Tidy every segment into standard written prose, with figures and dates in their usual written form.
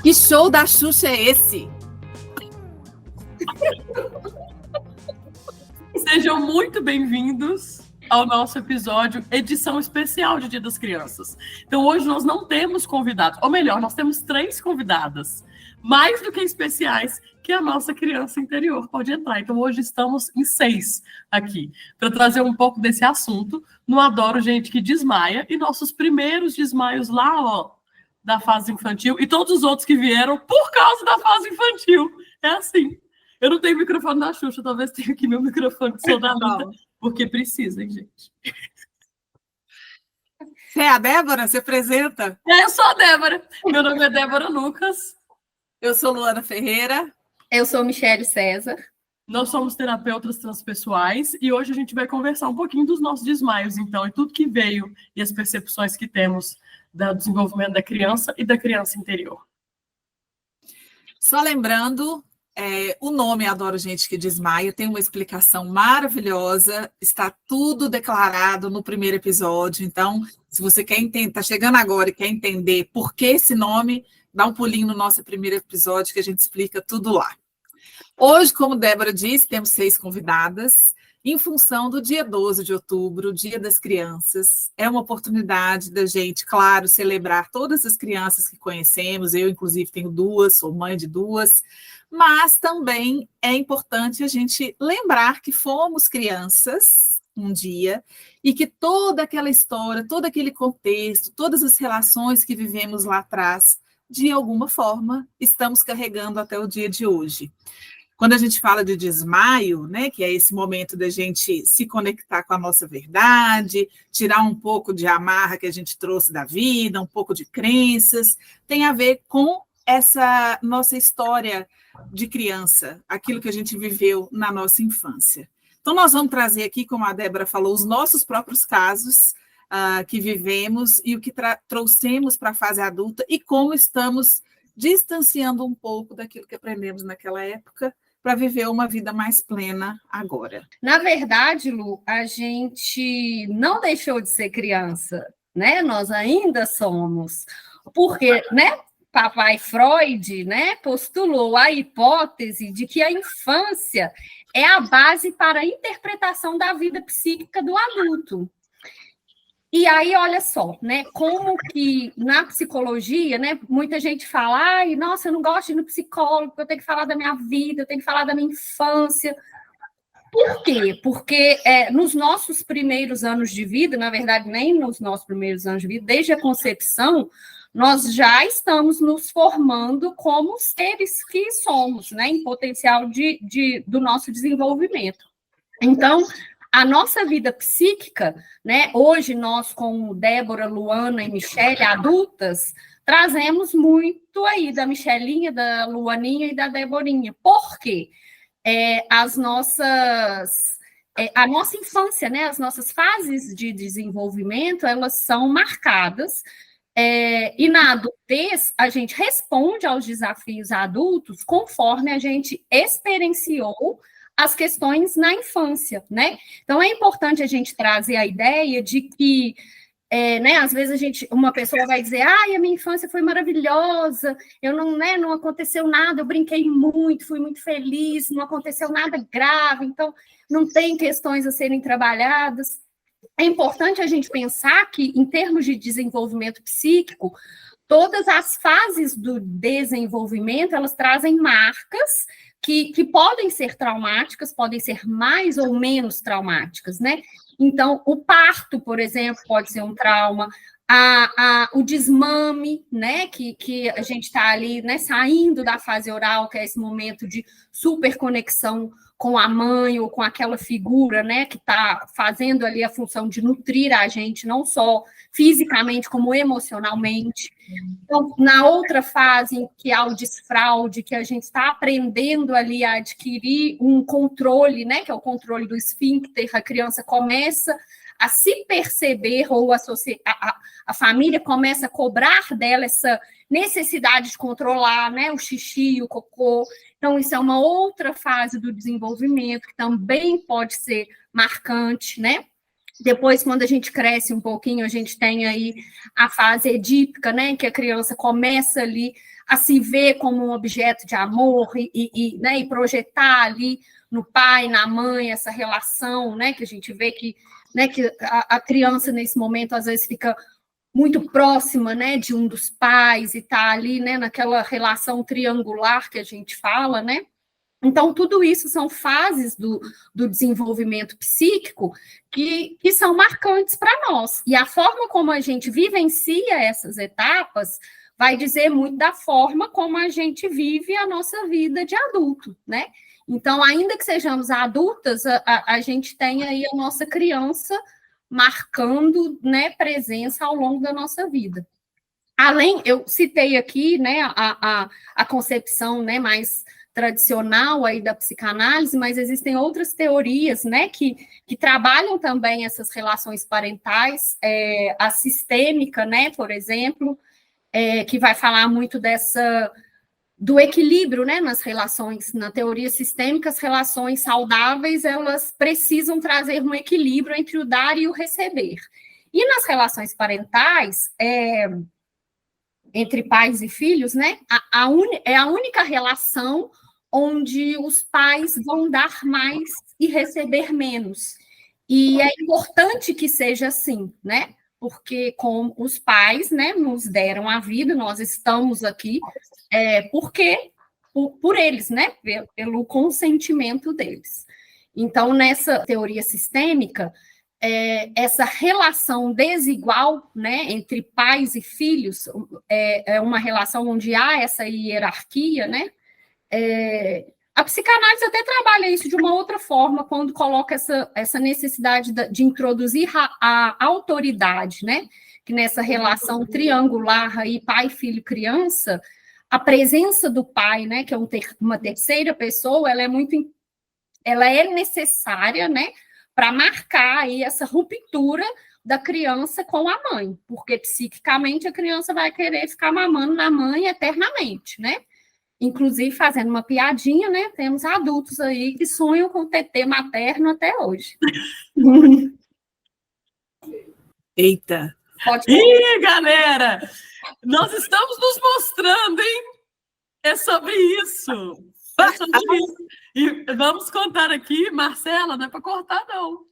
Que show da Xuxa é esse? Sejam muito bem-vindos ao nosso episódio, edição especial de Dia das Crianças. Então, hoje nós não temos convidados, ou melhor, nós temos 3 convidadas, mais do que especiais, que a nossa criança interior pode entrar. Então, hoje estamos em 6 aqui, para trazer um pouco desse assunto no Adoro Gente que Desmaia, e nossos primeiros desmaios lá, ó, da fase infantil, e todos os outros que vieram por causa da fase infantil. É assim. Eu não tenho microfone da Xuxa, talvez tenha aqui meu microfone de Soldadita, porque precisa, hein, gente? Você é a Débora? Você apresenta? Eu sou a Débora. Meu nome é Débora Lucas. Eu sou Luana Ferreira. Eu sou Michele César. Nós somos terapeutas transpessoais e hoje a gente vai conversar um pouquinho dos nossos desmaios, então, e tudo que veio e as percepções que temos do desenvolvimento da criança e da criança interior. Só lembrando, o nome Adoro Gente que Desmaia tem uma explicação maravilhosa, está tudo declarado no primeiro episódio, então, se você quer entender, está chegando agora e quer entender por que esse nome, dá um pulinho no nosso primeiro episódio que a gente explica tudo lá. Hoje, como Débora disse, temos 6 convidadas, em função do dia 12 de outubro, Dia das Crianças. É uma oportunidade da gente, claro, celebrar todas as crianças que conhecemos. Eu, inclusive, tenho 2, sou mãe de 2. Mas também é importante a gente lembrar que fomos crianças um dia e que toda aquela história, todo aquele contexto, todas as relações que vivemos lá atrás, de alguma forma, estamos carregando até o dia de hoje. Quando a gente fala de desmaio, né, que é esse momento da gente se conectar com a nossa verdade, tirar um pouco de amarra que a gente trouxe da vida, um pouco de crenças, tem a ver com essa nossa história de criança, aquilo que a gente viveu na nossa infância. Então, nós vamos trazer aqui, como a Débora falou, os nossos próprios casos que vivemos e o que trouxemos para a fase adulta e como estamos distanciando um pouco daquilo que aprendemos naquela época para viver uma vida mais plena agora. Na verdade, Lu, a gente não deixou de ser criança, né? Nós ainda somos, porque, né? Papai Freud, né, postulou a hipótese de que a infância é a base para a interpretação da vida psíquica do adulto. E aí, olha só, né, como que na psicologia, né, muita gente fala, ai, nossa, eu não gosto de ir no psicólogo, eu tenho que falar da minha vida, eu tenho que falar da minha infância. Por quê? Porque nos nossos primeiros anos de vida, na verdade, nem nos nossos primeiros anos de vida, desde a concepção, nós já estamos nos formando como seres que somos, né, em potencial do nosso desenvolvimento. Então, a nossa vida psíquica, né, hoje nós, como Débora, Luana e Michele, adultas, trazemos muito aí da Michelinha, da Luaninha e da Deborinha. Por quê? A nossa infância, né, as nossas fases de desenvolvimento, elas são marcadas, e na adultez a gente responde aos desafios adultos conforme a gente experienciou as questões na infância, né? Então é importante a gente trazer a ideia de que né, às vezes uma pessoa vai dizer, a minha infância foi maravilhosa, eu não, né, não aconteceu nada, eu brinquei muito, fui muito feliz, não aconteceu nada grave, então não tem questões a serem trabalhadas. É importante a gente pensar que, em termos de desenvolvimento psíquico, todas as fases do desenvolvimento, elas trazem marcas que podem ser traumáticas, podem ser mais ou menos traumáticas, né? Então, o parto, por exemplo, pode ser um trauma, o desmame, né, que a gente está ali, né, saindo da fase oral, que é esse momento de superconexão com a mãe ou com aquela figura, né, que está fazendo ali a função de nutrir a gente, não só fisicamente, como emocionalmente. Então, na outra fase, que há o desfraude, que a gente está aprendendo ali a adquirir um controle, né, que é o controle do esfíncter, a criança começa a se perceber, ou a família começa a cobrar dela essa necessidade de controlar, né, o xixi, o cocô. Então, isso é uma outra fase do desenvolvimento que também pode ser marcante, né? Depois, quando a gente cresce um pouquinho, a gente tem aí a fase edípica, né, que a criança começa ali a se ver como um objeto de amor né, e projetar ali no pai, na mãe, essa relação, né, que a gente vê que, né, que a criança, nesse momento, às vezes fica muito próxima, né, de um dos pais e está ali, né, naquela relação triangular que a gente fala, né? Então, tudo isso são fases do desenvolvimento psíquico que são marcantes para nós. E a forma como a gente vivencia essas etapas vai dizer muito da forma como a gente vive a nossa vida de adulto, né? Então, ainda que sejamos adultas, a gente tem aí a nossa criança marcando, né, presença ao longo da nossa vida. Além, eu citei aqui, né, a concepção, né, mais tradicional aí da psicanálise, mas existem outras teorias, né, que trabalham também essas relações parentais, a sistêmica, né, por exemplo, que vai falar muito do equilíbrio, né, nas relações. Na teoria sistêmica, as relações saudáveis, elas precisam trazer um equilíbrio entre o dar e o receber. E nas relações parentais, entre pais e filhos, né, é a única relação onde os pais vão dar mais e receber menos. E é importante que seja assim, né? Porque como os pais, né, nos deram a vida, nós estamos aqui por eles, né? Pelo consentimento deles. Então, nessa teoria sistêmica, essa relação desigual, né, entre pais e filhos é uma relação onde há essa hierarquia, né? A psicanálise até trabalha isso de uma outra forma, quando coloca essa necessidade de introduzir a autoridade, né? Que nessa relação triangular aí, pai, filho, criança, a presença do pai, né? Que é uma terceira pessoa, ela é necessária, né? Para marcar aí essa ruptura da criança com a mãe, porque psiquicamente a criança vai querer ficar mamando na mãe eternamente, né? Inclusive, fazendo uma piadinha, né? Temos adultos aí que sonham com TT materno até hoje. Eita! Ih, galera! Nós estamos nos mostrando, hein? É sobre isso. É sobre isso. E vamos contar aqui, Marcela, não é para cortar, não.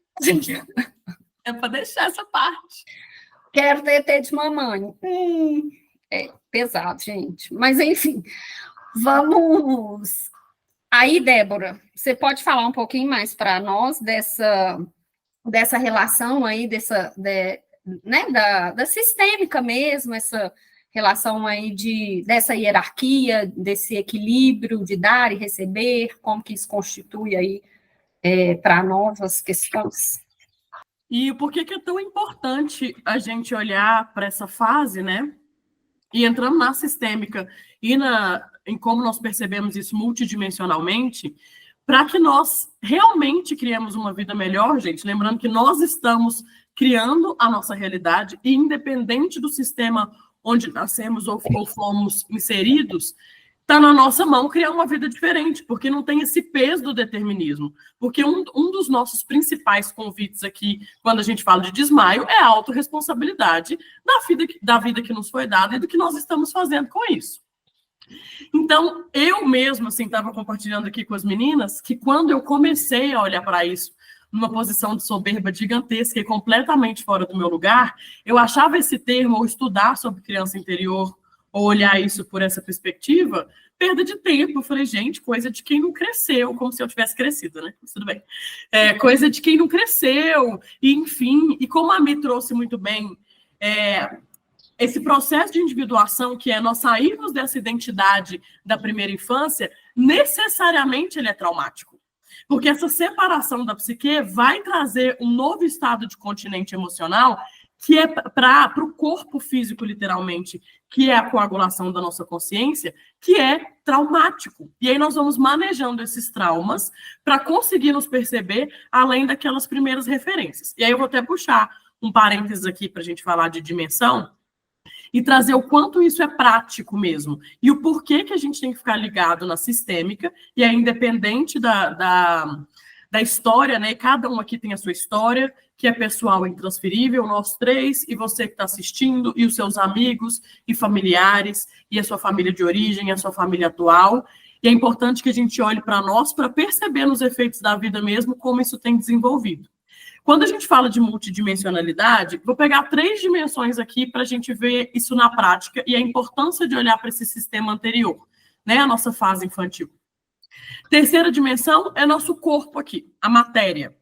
É para deixar essa parte. Quero TT de mamãe. É pesado, gente. Mas, enfim, vamos... Aí, Débora, você pode falar um pouquinho mais para nós dessa relação aí, né, da sistêmica mesmo, essa relação aí dessa hierarquia, desse equilíbrio de dar e receber, como que isso constitui aí para nós as questões? E por que é tão importante a gente olhar para essa fase, né? E entrando na sistêmica e em como nós percebemos isso multidimensionalmente, para que nós realmente criemos uma vida melhor, gente, lembrando que nós estamos criando a nossa realidade, e independente do sistema onde nascemos ou fomos inseridos, está na nossa mão criar uma vida diferente, porque não tem esse peso do determinismo. Porque um dos nossos principais convites aqui, quando a gente fala de desmaio, é a autorresponsabilidade da vida que nos foi dada e do que nós estamos fazendo com isso. Então, eu mesma, assim, estava compartilhando aqui com as meninas, que quando eu comecei a olhar para isso, numa posição de soberba gigantesca e completamente fora do meu lugar, eu achava esse termo, ou estudar sobre criança interior, ou olhar isso por essa perspectiva, perda de tempo. Eu falei, gente, coisa de quem não cresceu, como se eu tivesse crescido, né? Mas tudo bem. Coisa de quem não cresceu, e enfim, e como a Mi trouxe muito bem, esse processo de individuação, que é nós sairmos dessa identidade da primeira infância, necessariamente ele é traumático. Porque essa separação da psique vai trazer um novo estado de continente emocional que é para o corpo físico, literalmente, que é a coagulação da nossa consciência, que é traumático. E aí nós vamos manejando esses traumas para conseguir nos perceber além daquelas primeiras referências. E aí eu vou até puxar um parênteses aqui para a gente falar de dimensão e trazer o quanto isso é prático mesmo. E o porquê que a gente tem que ficar ligado na sistêmica, e é independente da da história, né? Cada um aqui tem a sua história, que é pessoal e intransferível, nós três, e você que está assistindo, e os seus amigos e familiares, e a sua família de origem, a sua família atual. E é importante que a gente olhe para nós para perceber nos efeitos da vida mesmo como isso tem desenvolvido. Quando a gente fala de multidimensionalidade, vou pegar 3 dimensões aqui para a gente ver isso na prática e a importância de olhar para esse sistema anterior, né? A nossa fase infantil. Terceira dimensão é nosso corpo aqui, a matéria.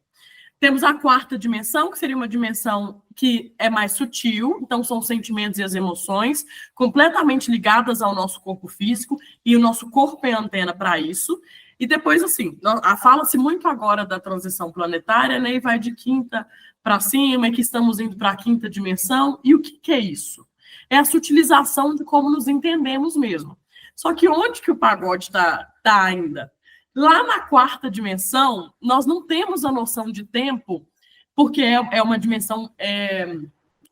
Temos a 4ª dimensão, que seria uma dimensão que é mais sutil, então são os sentimentos e as emoções, completamente ligadas ao nosso corpo físico, e o nosso corpo é a antena para isso. E depois, assim, fala-se muito agora da transição planetária, né, e vai de 5ª para cima, e que estamos indo para a 5ª dimensão. E o que é isso? É a sutilização de como nos entendemos mesmo. Só que onde que o pagode está ainda? Lá na 4ª dimensão, nós não temos a noção de tempo, porque é uma dimensão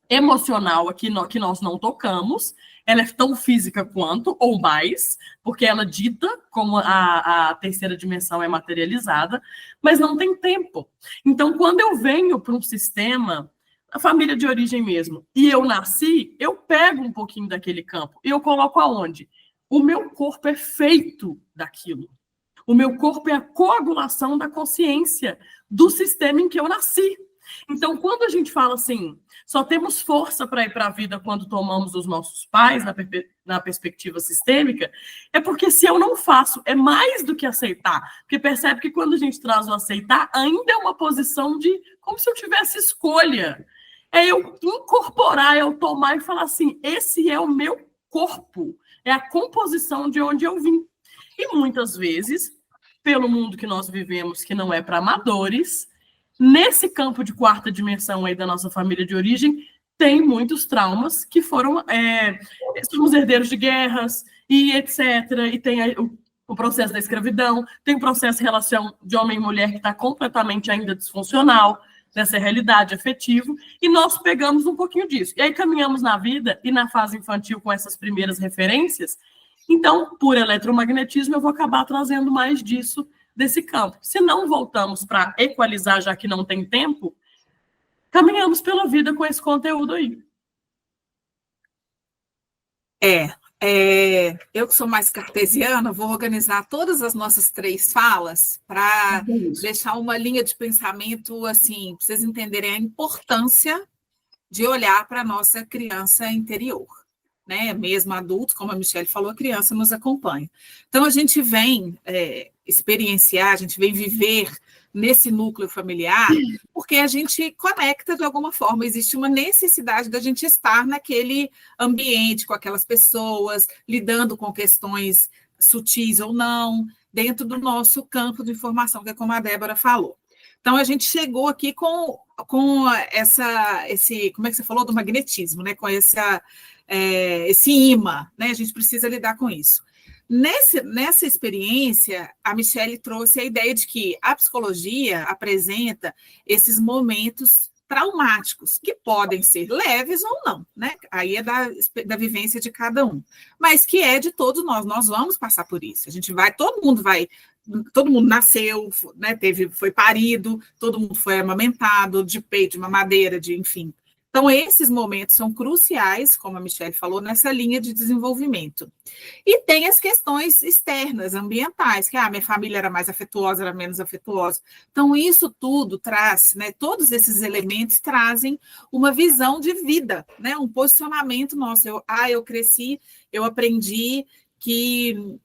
emocional aqui que nós não tocamos. Ela é tão física quanto, ou mais, porque ela dita como a 3ª dimensão é materializada, mas não tem tempo. Então, quando eu venho para um sistema, a família de origem mesmo, e eu nasci, eu pego um pouquinho daquele campo, e eu coloco aonde? O meu corpo é feito daquilo. O meu corpo é a coagulação da consciência do sistema em que eu nasci. Então, quando a gente fala assim, só temos força para ir para a vida quando tomamos os nossos pais, na perspectiva sistêmica, é porque se eu não faço, é mais do que aceitar. Porque percebe que quando a gente traz o aceitar, ainda é uma posição de como se eu tivesse escolha. É eu incorporar, eu tomar e falar assim, esse é o meu corpo, é a composição de onde eu vim. E muitas vezes, pelo mundo que nós vivemos, que não é para amadores, nesse campo de 4ª dimensão aí da nossa família de origem, tem muitos traumas que foram, somos herdeiros de guerras e etc. E tem o processo da escravidão, tem o processo de relação de homem e mulher que está completamente ainda disfuncional, nessa realidade afetiva, e nós pegamos um pouquinho disso. E aí caminhamos na vida e na fase infantil com essas primeiras referências. Então, por eletromagnetismo, eu vou acabar trazendo mais disso desse campo. Se não voltamos para equalizar, já que não tem tempo, caminhamos pela vida com esse conteúdo aí. Eu que sou mais cartesiana, vou organizar todas as nossas 3 falas para deixar uma linha de pensamento, assim, para vocês entenderem a importância de olhar para a nossa criança interior. Né? Mesmo adultos, como a Michelle falou, a criança nos acompanha. Então, a gente vem experienciar, a gente vem viver nesse núcleo familiar, porque a gente conecta de alguma forma, existe uma necessidade da gente estar naquele ambiente, com aquelas pessoas, lidando com questões sutis ou não, dentro do nosso campo de informação, que é como a Débora falou. Então, a gente chegou aqui com esse, como é que você falou? Do magnetismo, né? Com esse imã, né? A gente precisa lidar com isso. Nessa experiência, a Michelle trouxe a ideia de que a psicologia apresenta esses momentos traumáticos, que podem ser leves ou não, né? Aí é da vivência de cada um, mas que é de todos nós vamos passar por isso. Todo mundo nasceu, né? Foi parido, todo mundo foi amamentado, de peito, de mamadeira, enfim. Então, esses momentos são cruciais, como a Michelle falou, nessa linha de desenvolvimento. E tem as questões externas, ambientais, que minha família era mais afetuosa, era menos afetuosa. Então, isso tudo traz, né, todos esses elementos trazem uma visão de vida, né, um posicionamento nosso. Eu cresci, eu aprendi que...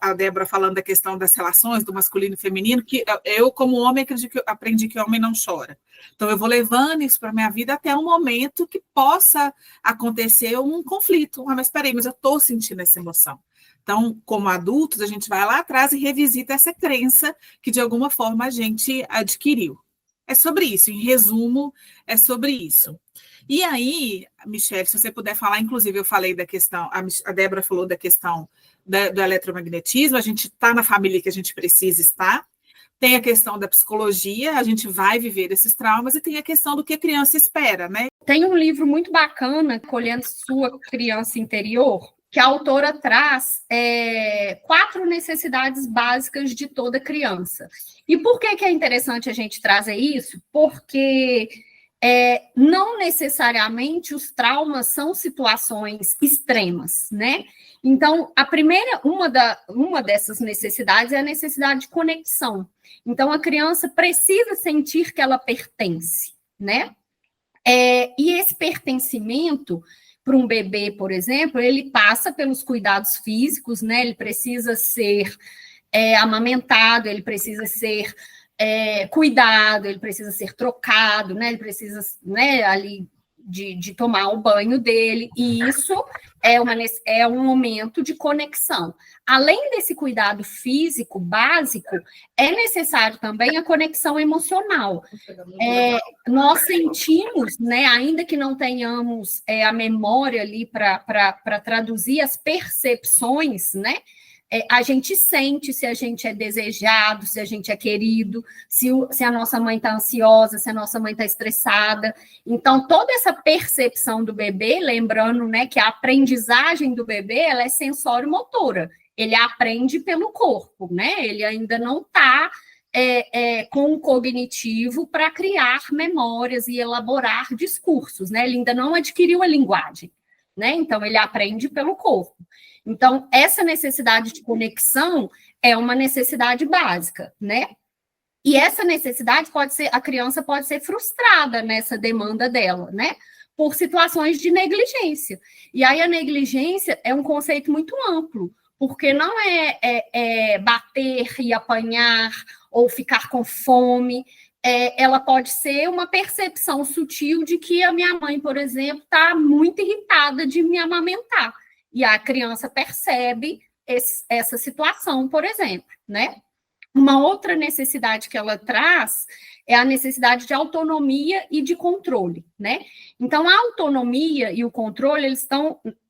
a Débora falando da questão das relações do masculino e feminino, que eu, como homem, aprendi que homem não chora. Então, eu vou levando isso para a minha vida até um momento que possa acontecer um conflito. Mas espera aí, mas eu estou sentindo essa emoção. Então, como adultos, a gente vai lá atrás e revisita essa crença que, de alguma forma, a gente adquiriu. É sobre isso, em resumo, é sobre isso. E aí, Michelle, se você puder falar, inclusive eu falei da questão, a Débora falou da questão do eletromagnetismo, a gente está na família que a gente precisa estar, tem a questão da psicologia, a gente vai viver esses traumas, e tem a questão do que a criança espera, né? Tem um livro muito bacana, Colhendo Sua Criança Interior, que a autora traz 4 necessidades básicas de toda criança. E por que é interessante a gente trazer isso? Porque não necessariamente os traumas são situações extremas, né? Então, a primeira, uma dessas necessidades é a necessidade de conexão. Então, a criança precisa sentir que ela pertence, né? E esse pertencimento, para um bebê, por exemplo, ele passa pelos cuidados físicos, né? Ele precisa ser amamentado, ele precisa ser cuidado, ele precisa ser trocado, né? Ele precisa, né, ali de tomar o banho dele, e isso é um momento de conexão. Além desse cuidado físico básico, é necessário também a conexão emocional. Nós sentimos, né, ainda que não tenhamos a memória ali para traduzir as percepções, né? A gente sente se a gente é desejado, se a gente é querido, se a nossa mãe está ansiosa, se a nossa mãe está estressada. Então, toda essa percepção do bebê, lembrando, né, que a aprendizagem do bebê ela é sensório-motora. Ele aprende pelo corpo, né? Ele ainda não está com o cognitivo para criar memórias e elaborar discursos, né? Ele ainda não adquiriu a linguagem, né? Então, ele aprende pelo corpo. Então, essa necessidade de conexão é uma necessidade básica, né? E essa necessidade a criança pode ser frustrada nessa demanda dela, né? Por situações de negligência. E aí a negligência é um conceito muito amplo, porque não é bater e apanhar ou ficar com fome. Ela pode ser uma percepção sutil de que a minha mãe, por exemplo, está muito irritada de me amamentar. E a criança percebe essa situação, por exemplo, né? Uma outra necessidade que ela traz é a necessidade de autonomia e de controle, né? Então, a autonomia e o controle,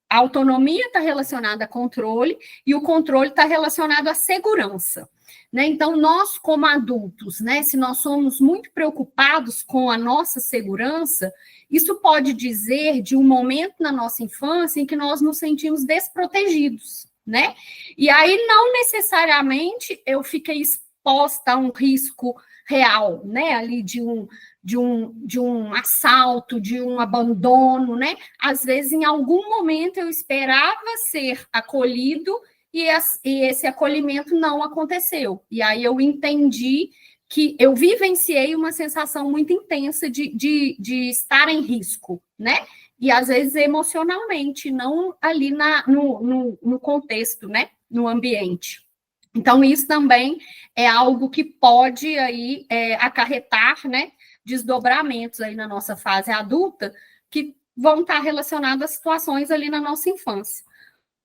a autonomia está relacionada a controle e o controle está relacionado à segurança, né? Então, nós, como adultos, né, se nós somos muito preocupados com a nossa segurança, isso pode dizer de um momento na nossa infância em que nós nos sentimos desprotegidos, né? E aí, não necessariamente eu fiquei exposta a um risco real, né? Ali de um assalto, de um abandono, né? Às vezes, em algum momento, eu esperava ser acolhido e esse acolhimento não aconteceu. E aí eu entendi que eu vivenciei uma sensação muito intensa de estar em risco, né? E às vezes emocionalmente, não ali no contexto, né? No ambiente. Então, isso também é algo que pode aí acarretar, né? Desdobramentos aí na nossa fase adulta que vão estar relacionados a situações ali na nossa infância.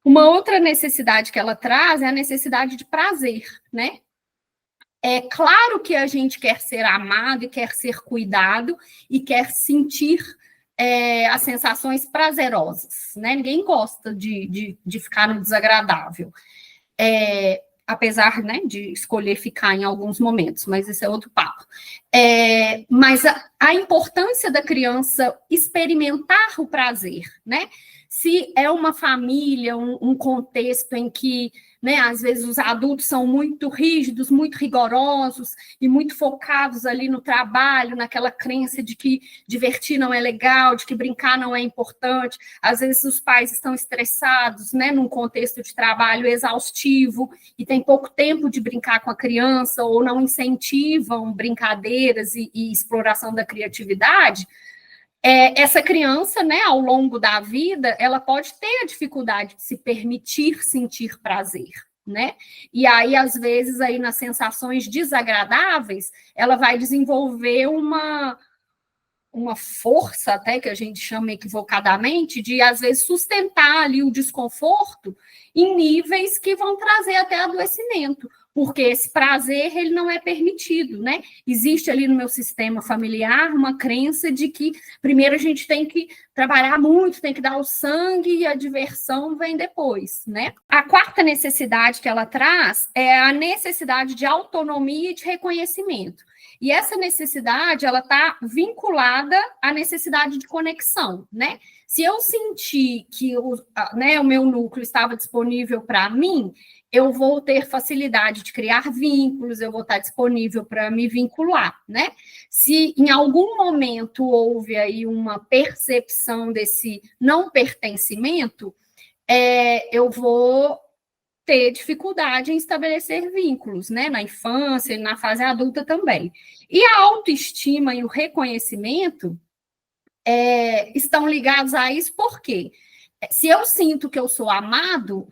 Uma outra necessidade que ela traz é a necessidade de prazer, né? É claro que a gente quer ser amado e quer ser cuidado e quer sentir as sensações prazerosas, né? Ninguém gosta de ficar no desagradável, apesar, né, de escolher ficar em alguns momentos, mas esse é outro papo. Mas a importância da criança experimentar o prazer, né? Se é uma família, um contexto em que, né, às vezes os adultos são muito rígidos, muito rigorosos e muito focados ali no trabalho, naquela crença de que divertir não é legal, de que brincar não é importante. Às vezes os pais estão estressados, né, num contexto de trabalho exaustivo e tem pouco tempo de brincar com a criança ou não incentivam brincadeiras e exploração da criatividade. Essa criança, né, ao longo da vida, ela pode ter a dificuldade de se permitir sentir prazer, né? E aí, às vezes, aí nas sensações desagradáveis, ela vai desenvolver uma força, até que a gente chama equivocadamente, de, às vezes, sustentar ali o desconforto em níveis que vão trazer até adoecimento, porque esse prazer, ele não é permitido, né? Existe ali no meu sistema familiar uma crença de que primeiro a gente tem que trabalhar muito, tem que dar o sangue e a diversão vem depois, né? A quarta necessidade que ela traz é a necessidade de autonomia e de reconhecimento. E essa necessidade, ela está vinculada à necessidade de conexão, né? Se eu sentir que o meu núcleo estava disponível para mim, eu vou ter facilidade de criar vínculos, eu vou estar disponível para me vincular, né? Se em algum momento houve aí uma percepção desse não pertencimento, eu vou ter dificuldade em estabelecer vínculos, né? Na infância e na fase adulta também. E a autoestima e o reconhecimento estão ligados a isso, porque se eu sinto que eu sou amado,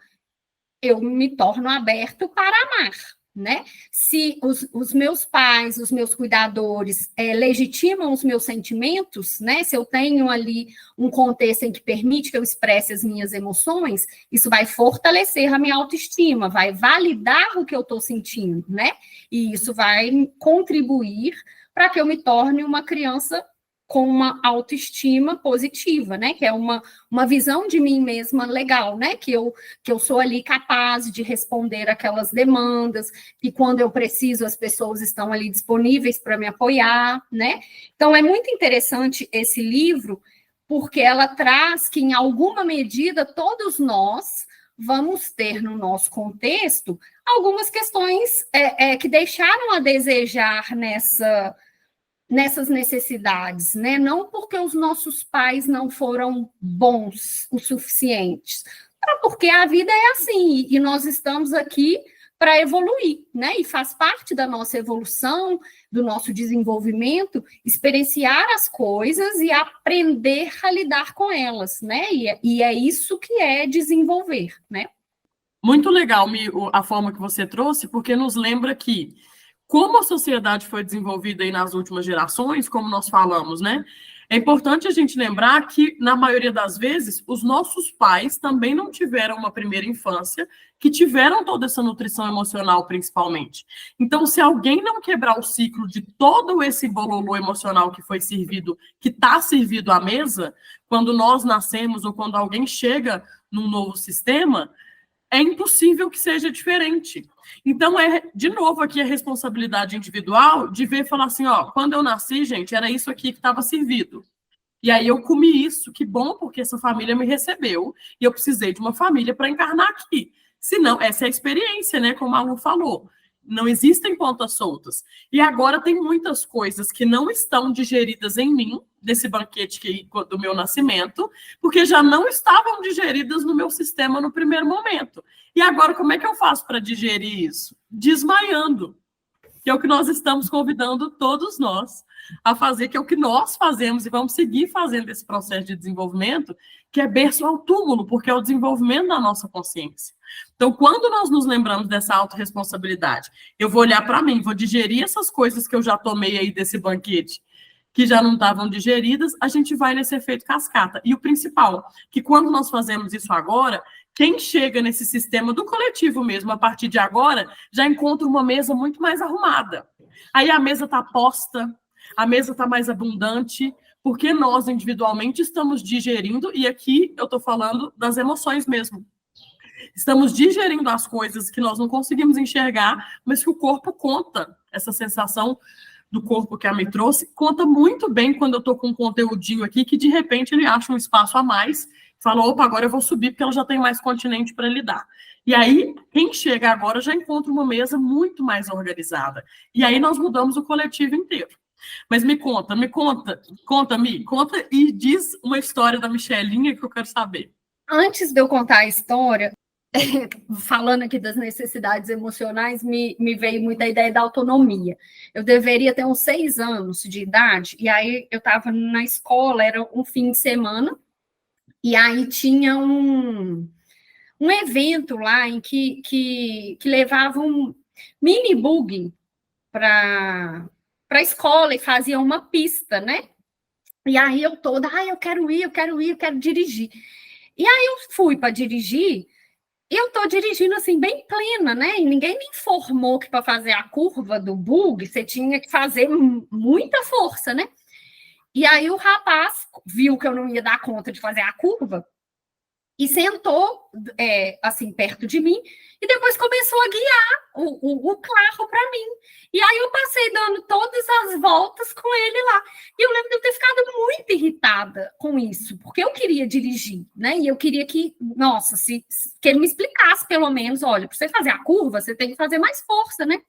eu me torno aberto para amar, né? Se os meus pais, os meus cuidadores legitimam os meus sentimentos, né? Se eu tenho ali um contexto em que permite que eu expresse as minhas emoções, isso vai fortalecer a minha autoestima, vai validar o que eu estou sentindo, né? E isso vai contribuir para que eu me torne uma criança com uma autoestima positiva, né? Que é uma visão de mim mesma legal, né? Que eu sou ali capaz de responder aquelas demandas, e quando eu preciso, as pessoas estão ali disponíveis para me apoiar, né? Então, é muito interessante esse livro, porque ela traz que, em alguma medida, todos nós vamos ter no nosso contexto algumas questões que deixaram a desejar nessas necessidades, né? Não porque os nossos pais não foram bons o suficientes, mas porque a vida é assim, e nós estamos aqui para evoluir, né? E faz parte da nossa evolução, do nosso desenvolvimento, experienciar as coisas e aprender a lidar com elas, né? E é isso que é desenvolver, né? Muito legal, Mi, a forma que você trouxe, porque nos lembra que, como a sociedade foi desenvolvida aí nas últimas gerações, como nós falamos, né? É importante a gente lembrar que, na maioria das vezes, os nossos pais também não tiveram uma primeira infância, que tiveram toda essa nutrição emocional, principalmente. Então, se alguém não quebrar o ciclo de todo esse bololô emocional que foi servido, que está servido à mesa, quando nós nascemos ou quando alguém chega num novo sistema, é impossível que seja diferente. Então, de novo, aqui a responsabilidade individual de ver e falar assim, ó, quando eu nasci, gente, era isso aqui que estava servido. E aí eu comi isso, que bom, porque essa família me recebeu, e eu precisei de uma família para encarnar aqui. Senão, essa é a experiência, né, como a Lu falou. Não existem pontas soltas. E agora tem muitas coisas que não estão digeridas em mim, desse banquete do meu nascimento, porque já não estavam digeridas no meu sistema no primeiro momento. E agora, como é que eu faço para digerir isso? Desmaiando, que é o que nós estamos convidando todos nós a fazer, que é o que nós fazemos e vamos seguir fazendo esse processo de desenvolvimento, que é berço ao túmulo, porque é o desenvolvimento da nossa consciência. Então, quando nós nos lembramos dessa autorresponsabilidade, eu vou olhar para mim, vou digerir essas coisas que eu já tomei aí desse banquete, que já não estavam digeridas, a gente vai nesse efeito cascata. E o principal, que quando nós fazemos isso agora, quem chega nesse sistema do coletivo mesmo, a partir de agora, já encontra uma mesa muito mais arrumada. Aí a mesa está posta, a mesa está mais abundante, porque nós individualmente estamos digerindo, e aqui eu estou falando das emoções mesmo. Estamos digerindo as coisas que nós não conseguimos enxergar, mas que o corpo conta. Essa sensação do corpo que a Me trouxe conta muito bem quando eu estou com um conteúdinho aqui, que de repente ele acha um espaço a mais, fala, opa, agora eu vou subir porque ela já tem mais continente para lidar. E aí, quem chega agora já encontra uma mesa muito mais organizada. E aí nós mudamos o coletivo inteiro. Mas me conta, Mi, conta e diz uma história da Michelinha que eu quero saber. Antes de eu contar a história, falando aqui das necessidades emocionais, me veio muito a ideia da autonomia. Eu deveria ter uns 6 anos de idade, e aí eu estava na escola, era um fim de semana, e aí tinha um evento lá em que levava um mini buggy para a escola e fazia uma pista, né? E aí eu toda, eu quero ir, eu quero dirigir. E aí eu fui para dirigir, e eu estou dirigindo assim, bem plena, né? E ninguém me informou que para fazer a curva do bug, você tinha que fazer muita força, né? E aí o rapaz viu que eu não ia dar conta de fazer a curva e sentou assim perto de mim e depois começou a guiar o carro para mim. E aí eu passei dando todas as voltas com ele lá. E eu lembro de eu ter ficado muito irritada com isso, porque eu queria dirigir, né? E eu queria que, nossa, que ele me explicasse pelo menos, olha, para você fazer a curva, você tem que fazer mais força, né?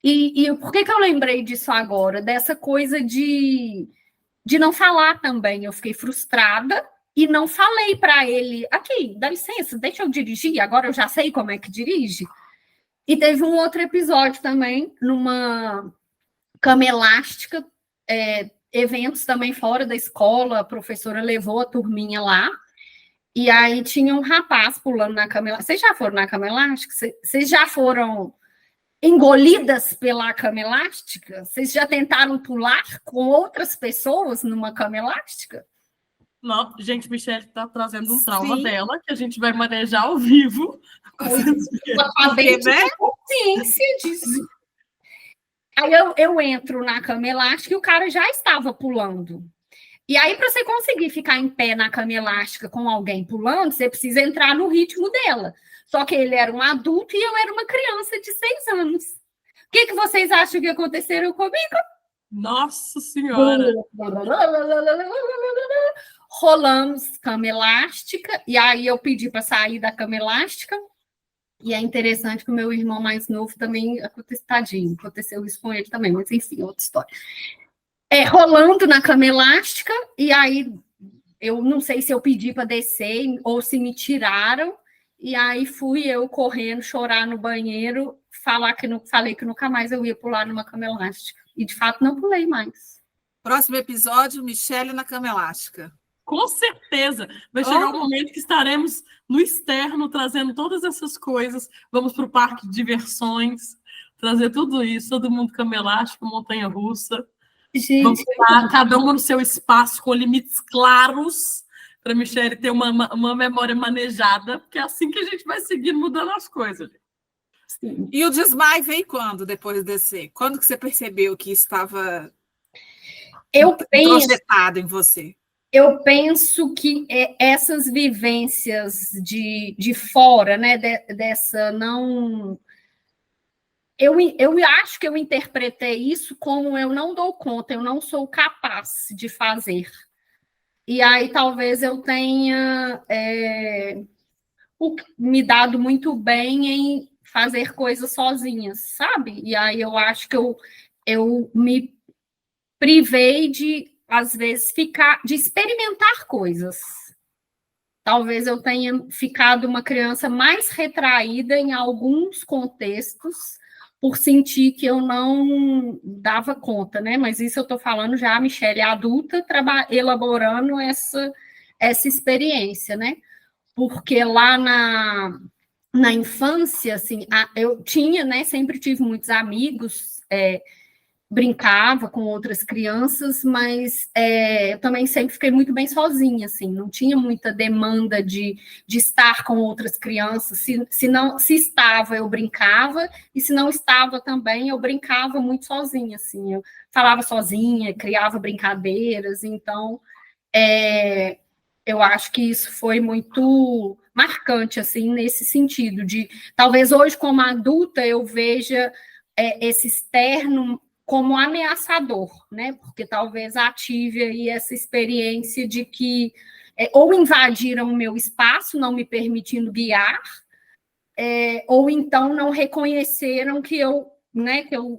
E por que eu lembrei disso agora? Dessa coisa de não falar também. Eu fiquei frustrada e não falei para ele, aqui, dá licença, deixa eu dirigir, agora eu já sei como é que dirige. E teve um outro episódio também, numa cama elástica, eventos também fora da escola, a professora levou a turminha lá, e aí tinha um rapaz pulando na cama elástica. Vocês já foram na cama elástica? Vocês já foram engolidas pela cama elástica? Vocês já tentaram pular com outras pessoas numa cama elástica? Não, gente, Michelle está trazendo um trauma Sim. dela, que a gente vai manejar ao vivo. Eu acabei de ter consciência disso. Aí eu entro na cama elástica e o cara já estava pulando. E aí, para você conseguir ficar em pé na cama elástica com alguém pulando, você precisa entrar no ritmo dela. Só que ele era um adulto e eu era uma criança de 6 anos. O que vocês acham que aconteceram comigo? Nossa Senhora! Rolamos cama elástica, e aí eu pedi para sair da cama elástica, e é interessante que o meu irmão mais novo também, aconteceu isso com ele também, mas enfim, outra história. Rolando na cama elástica, e aí eu não sei se eu pedi para descer ou se me tiraram, e aí fui eu correndo, chorar no banheiro, falei que nunca mais eu ia pular numa cama elástica. E de fato não pulei mais. Próximo episódio, Michelle na cama elástica. Com certeza. Vai chegar um momento que estaremos no externo trazendo todas essas coisas. Vamos para o parque de diversões, trazer tudo isso, todo mundo cama elástica, montanha-russa. Vamos lá, cada um no seu espaço, com limites claros, para a Michelle ter uma memória manejada, porque é assim que a gente vai seguir mudando as coisas. Sim. E o desmaio veio quando, depois de descer? Quando que você percebeu que estava projetado em você? Eu penso que essas vivências de fora, né, dessa não... Eu acho que eu interpretei isso como eu não dou conta, eu não sou capaz de fazer. E aí talvez eu tenha me dado muito bem em fazer coisas sozinhas, sabe? E aí eu acho que eu me privei de, às vezes, de experimentar coisas. Talvez eu tenha ficado uma criança mais retraída em alguns contextos, por sentir que eu não dava conta, né? Mas isso eu estou falando já, a Michelle adulta, elaborando essa experiência, né? Porque lá na infância, assim, eu tinha, né? Sempre tive muitos amigos, brincava com outras crianças, mas eu também sempre fiquei muito bem sozinha, assim, não tinha muita demanda de estar com outras crianças. Se estava, eu brincava, e se não estava também, eu brincava muito sozinha, assim, eu falava sozinha, criava brincadeiras, então eu acho que isso foi muito marcante, assim, nesse sentido, de talvez hoje, como adulta, eu veja esse externo como ameaçador, né? Porque talvez ative aí essa experiência de que ou invadiram o meu espaço, não me permitindo guiar, ou então não reconheceram que eu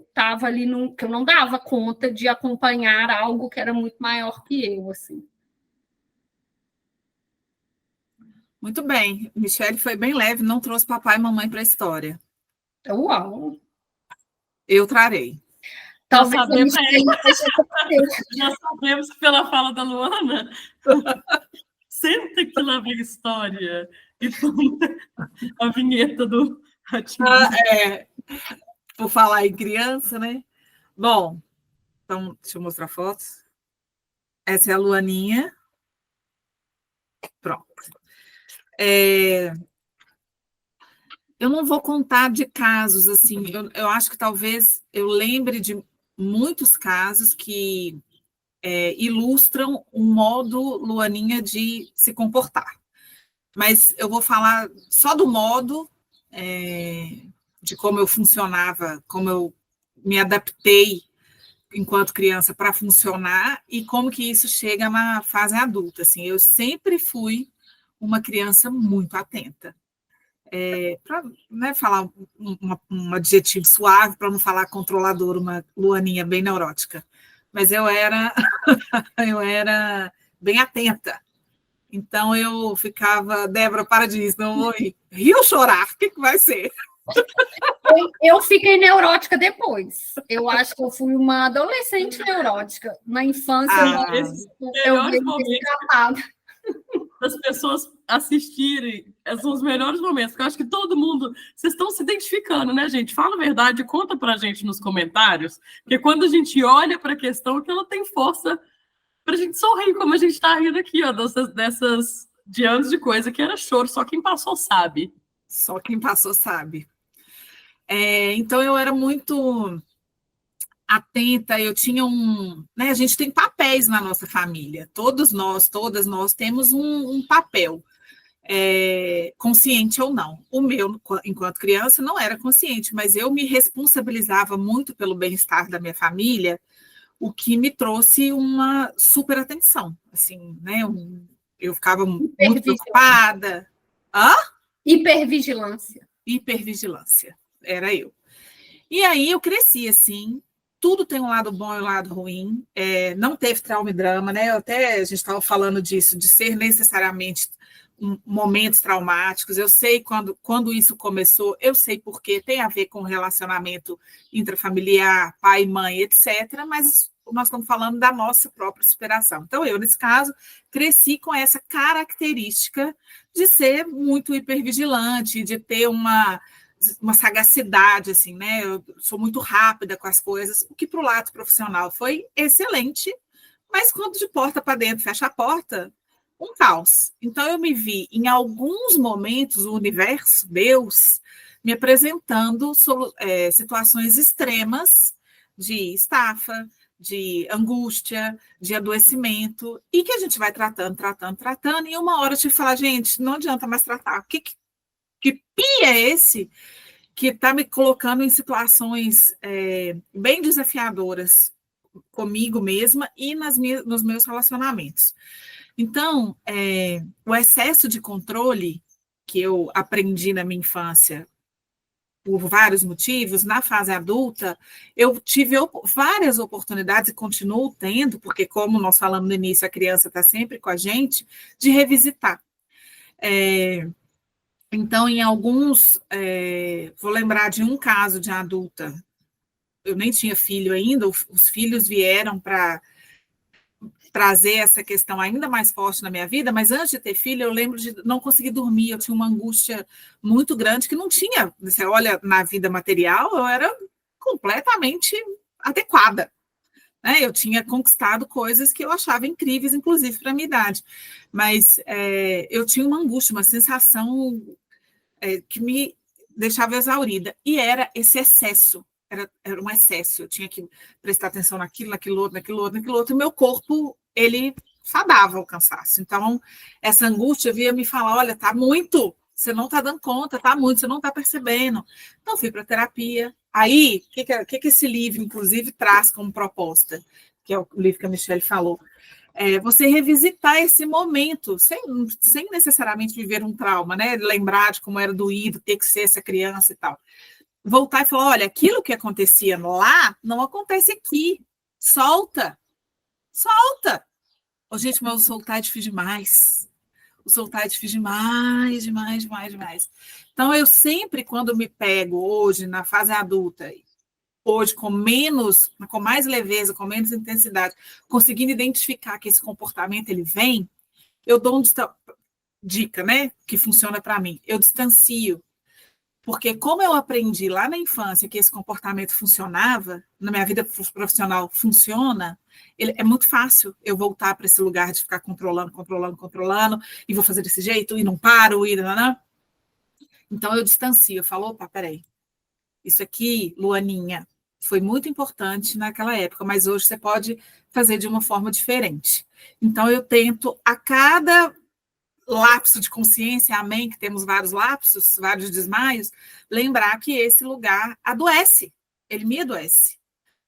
estava ali, que eu não dava conta de acompanhar algo que era muito maior que eu, assim. Muito bem. Michelle foi bem leve, não trouxe papai e mamãe para a história. Uau! Eu trarei. Talvez já sabemos pela fala da Luana. Senta que lá vem história. E a vinheta do por falar em criança, né? Bom, então, deixa eu mostrar fotos. Essa é a Luaninha. Pronto. Eu não vou contar de casos, assim, eu acho que talvez eu lembre de muitos casos que ilustram um modo Luaninha de se comportar. mas eu vou falar só do modo de como eu funcionava, como eu me adaptei enquanto criança para funcionar e como que isso chega na fase adulta. Assim, eu sempre fui uma criança muito atenta. Para, né, falar um adjetivo suave, para não falar controladora, uma Luaninha bem neurótica. Mas eu era, eu era bem atenta. Então eu ficava, Débora, para disso, não vou rir ou chorar, o que vai ser? Eu fiquei neurótica depois. Eu acho que eu fui uma adolescente neurótica. Na infância, eu melhores momentos das pessoas assistirem, são os melhores momentos, porque eu acho que todo mundo, vocês estão se identificando, né, gente? Fala a verdade, conta pra gente nos comentários, porque quando a gente olha para a questão, que ela tem força pra gente sorrir, como a gente tá rindo aqui, ó, dessas de anos de coisa que era choro, só quem passou sabe. Só quem passou sabe. Então eu era muito atenta, eu tinha né, a gente tem papéis na nossa família, todas nós temos um papel, consciente ou não. O meu, enquanto criança, não era consciente, mas eu me responsabilizava muito pelo bem-estar da minha família, o que me trouxe uma super atenção, assim, né, eu ficava muito preocupada. Hipervigilância. Hipervigilância, era eu. E aí eu cresci assim, tudo tem um lado bom e um lado ruim, não teve trauma e drama, né? A gente estava falando disso, de ser necessariamente momentos traumáticos. Eu sei quando isso começou, eu sei porque tem a ver com relacionamento intrafamiliar, pai, mãe, etc., mas nós estamos falando da nossa própria superação. Então, eu, nesse caso, cresci com essa característica de ser muito hipervigilante, de ter uma sagacidade, assim, né? Eu sou muito rápida com as coisas, o que para o lado profissional foi excelente, mas quando de porta para dentro fecha a porta, um caos. Então eu me vi, em alguns momentos, o universo, Deus, me apresentando situações extremas de estafa, de angústia, de adoecimento, e que a gente vai tratando, e uma hora eu tive que falar, gente, não adianta mais tratar. Que pia é esse que está me colocando em situações bem desafiadoras comigo mesma e nos meus relacionamentos? Então, o excesso de controle que eu aprendi na minha infância, por vários motivos, na fase adulta, eu tive várias oportunidades e continuo tendo, porque, como nós falamos no início, a criança está sempre com a gente, de revisitar. Então, em alguns, vou lembrar de um caso de adulta, eu nem tinha filho ainda, os filhos vieram para trazer essa questão ainda mais forte na minha vida, mas antes de ter filho, eu lembro de não conseguir dormir, eu tinha uma angústia muito grande que não tinha, você olha na vida material, eu era completamente adequada, né? Eu tinha conquistado coisas que eu achava incríveis, inclusive para a minha idade, mas eu tinha uma angústia, uma sensação que me deixava exaurida, e era esse excesso, era um excesso, eu tinha que prestar atenção naquilo outro, e meu corpo, ele fadava o cansaço. Então, essa angústia via me falar, olha, tá muito, você não tá dando conta, tá muito, você não tá percebendo. Então, fui para terapia. Aí, o que esse livro, inclusive, traz como proposta? Que é o livro que a Michelle falou. Você revisitar esse momento, sem necessariamente viver um trauma, né? Lembrar de como era doído, ter que ser essa criança e tal. Voltar e falar, olha, aquilo que acontecia lá, não acontece aqui. Solta. Oh, gente, mas o soltar é difícil demais. Demais. Então, eu sempre, quando me pego hoje, na fase adulta, hoje com mais leveza, com menos intensidade, conseguindo identificar que esse comportamento ele vem, eu dou dica, né, que funciona para mim. Eu distancio, porque como eu aprendi lá na infância que esse comportamento funcionava, na minha vida profissional funciona, é muito fácil eu voltar para esse lugar de ficar controlando, e vou fazer desse jeito, e não paro, não. Então eu distancio, eu falo, opa, peraí, isso aqui, Luaninha, foi muito importante naquela época, mas hoje você pode fazer de uma forma diferente. Então, eu tento, a cada lapso de consciência, amém, que temos vários lapsos, vários desmaios, lembrar que esse lugar adoece, ele me adoece.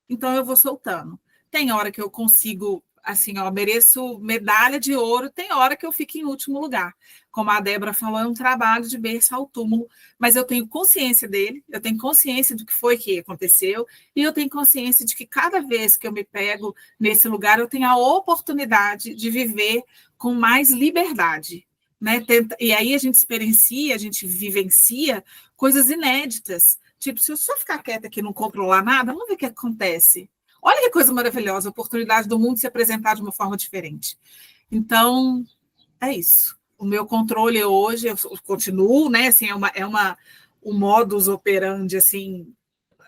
Então, eu vou soltando. Tem hora que eu consigo, assim, ó, mereço medalha de ouro, tem hora que eu fico em último lugar. Como a Débora falou, é um trabalho de berço ao túmulo, mas eu tenho consciência dele, eu tenho consciência do que foi que aconteceu, e eu tenho consciência de que cada vez que eu me pego nesse lugar, eu tenho a oportunidade de viver com mais liberdade, né? E aí a gente experiencia, a gente vivencia coisas inéditas. Tipo, se eu só ficar quieta aqui e não controlar nada, vamos ver o que acontece. Olha que coisa maravilhosa, a oportunidade do mundo se apresentar de uma forma diferente. Então, é isso. O meu controle hoje, eu continuo, né? Assim, um modus operandi, assim,